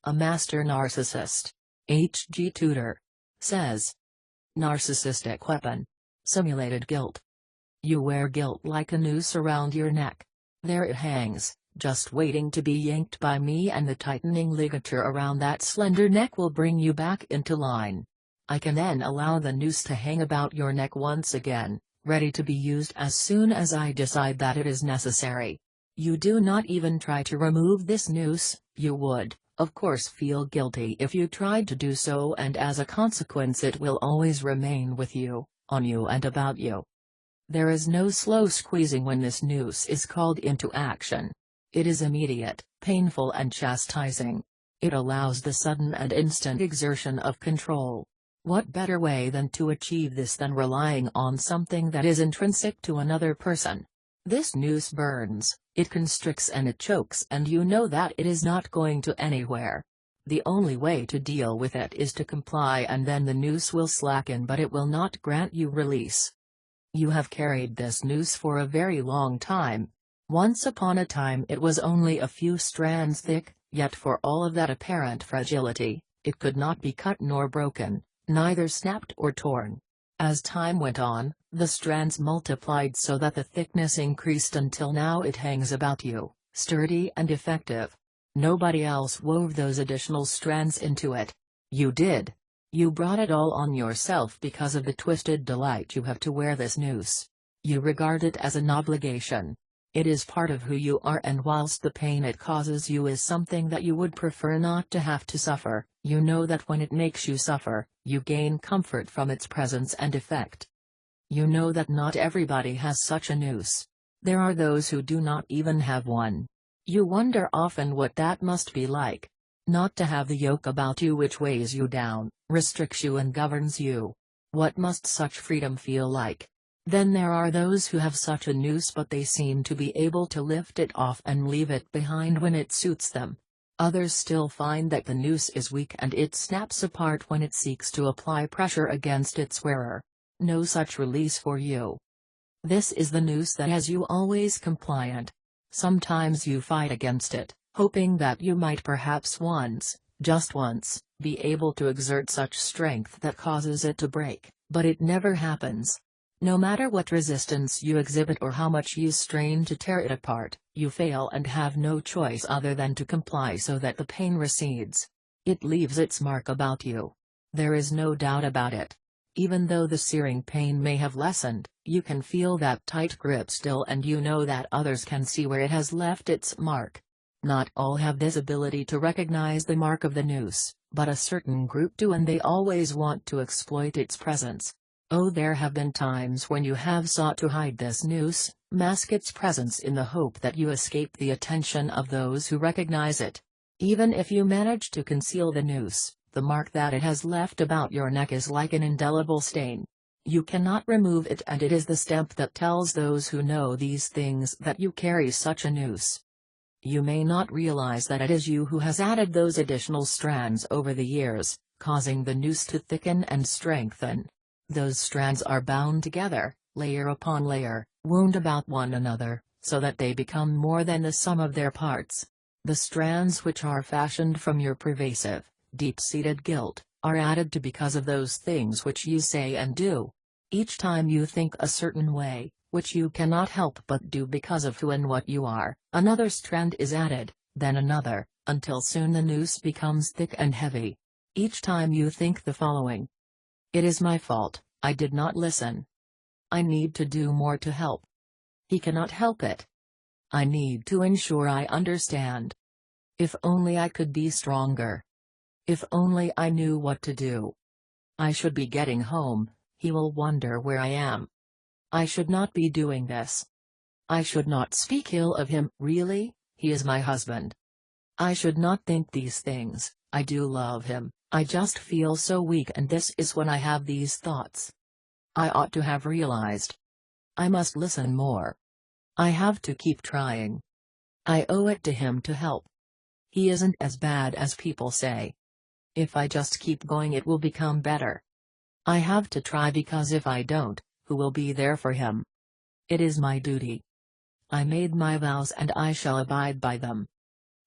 A master narcissist, H.G. Tudor, says. Narcissistic weapon. Simulated guilt. You wear guilt like a noose around your neck. There it hangs, just waiting to be yanked by me, and the tightening ligature around that slender neck will bring you back into line. I can then allow the noose to hang about your neck once again, ready to be used as soon as I decide that it is necessary. You do not even try to remove this noose. You would, of course, feel guilty if you tried to do so, and as a consequence it will always remain with you, on you and about you. There is no slow squeezing when this noose is called into action. It is immediate, painful and chastising. It allows the sudden and instant exertion of control. What better way than to achieve this than relying on something that is intrinsic to another person? This noose burns, it constricts and it chokes, and you know that it is not going to anywhere. The only way to deal with it is to comply, and then the noose will slacken, but it will not grant you release. You have carried this noose for a very long time. Once upon a time it was only a few strands thick, yet for all of that apparent fragility, it could not be cut nor broken, neither snapped or torn. As time went on, the strands multiplied so that the thickness increased until now it hangs about you, sturdy and effective. Nobody else wove those additional strands into it. You did. You brought it all on yourself because of the twisted delight you have to wear this noose. You regard it as an obligation. It is part of who you are, and whilst the pain it causes you is something that you would prefer not to have to suffer, you know that when it makes you suffer, you gain comfort from its presence and effect. You know that not everybody has such a noose. There are those who do not even have one. You wonder often what that must be like. Not to have the yoke about you which weighs you down, restricts you and governs you. What must such freedom feel like? Then there are those who have such a noose, but they seem to be able to lift it off and leave it behind when it suits them. Others still find that the noose is weak and it snaps apart when it seeks to apply pressure against its wearer. No such release for you. This is the noose that has you always compliant. Sometimes you fight against it, hoping that you might perhaps once, just once, be able to exert such strength that causes it to break, but it never happens. No matter what resistance you exhibit or how much you strain to tear it apart, you fail and have no choice other than to comply so that the pain recedes. It leaves its mark about you. There is no doubt about it. Even though the searing pain may have lessened, you can feel that tight grip still, and you know that others can see where it has left its mark. Not all have this ability to recognize the mark of the noose, but a certain group do, and they always want to exploit its presence. Oh, there have been times when you have sought to hide this noose, mask its presence in the hope that you escape the attention of those who recognize it. Even if you manage to conceal the noose, the mark that it has left about your neck is like an indelible stain. You cannot remove it, and it is the stamp that tells those who know these things that you carry such a noose. You may not realize that it is you who has added those additional strands over the years, causing the noose to thicken and strengthen. Those strands are bound together, layer upon layer, wound about one another, so that they become more than the sum of their parts. The strands which are fashioned from your pervasive, deep-seated guilt, are added to because of those things which you say and do. Each time you think a certain way, which you cannot help but do because of who and what you are, another strand is added, then another, until soon the noose becomes thick and heavy. Each time you think the following: "It is my fault, I did not listen. I need to do more to help. He cannot help it. I need to ensure I understand. If only I could be stronger. If only I knew what to do. I should be getting home, he will wonder where I am. I should not be doing this. I should not speak ill of him, really, he is my husband. I should not think these things, I do love him, I just feel so weak, and this is when I have these thoughts. I ought to have realized. I must listen more. I have to keep trying. I owe it to him to help. He isn't as bad as people say. If I just keep going it will become better. I have to try, because if I don't, who will be there for him? It is my duty. I made my vows and I shall abide by them.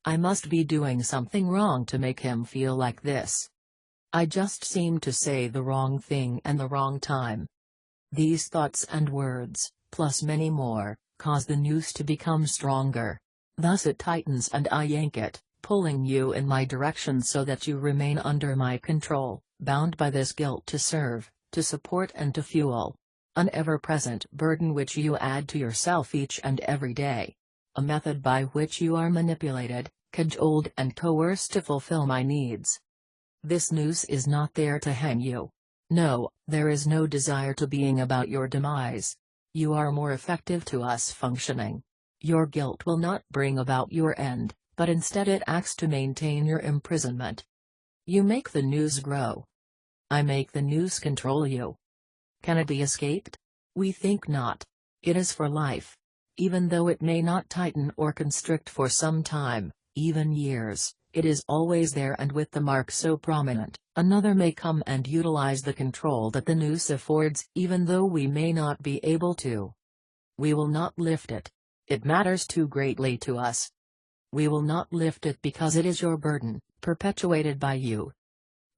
I must be doing something wrong to make him feel like this. I just seem to say the wrong thing and the wrong time. These thoughts and words, plus many more, cause the noose to become stronger. Thus it tightens and I yank it, pulling you in my direction so that you remain under my control, bound by this guilt to serve, to support and to fuel. An ever-present burden which you add to yourself each and every day. A method by which you are manipulated, cajoled and coerced to fulfill my needs. This noose is not there to hang you. No, there is no desire to being about your demise. You are more effective to us functioning. Your guilt will not bring about your end, but instead it acts to maintain your imprisonment. You make the noose grow. I make the noose control you. Can it be escaped? We think not. It is for life. Even though it may not tighten or constrict for some time, even years, it is always there, and with the mark so prominent, another may come and utilize the control that the noose affords, even though we may not be able to. We will not lift it. It matters too greatly to us. We will not lift it because it is your burden, perpetuated by you.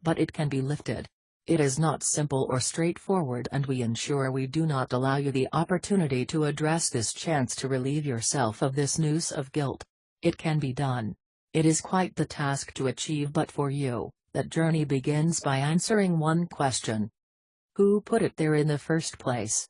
But it can be lifted. It is not simple or straightforward, and we ensure we do not allow you the opportunity to address this chance to relieve yourself of this noose of guilt. It can be done. It is quite the task to achieve, but for you, that journey begins by answering one question. Who put it there in the first place?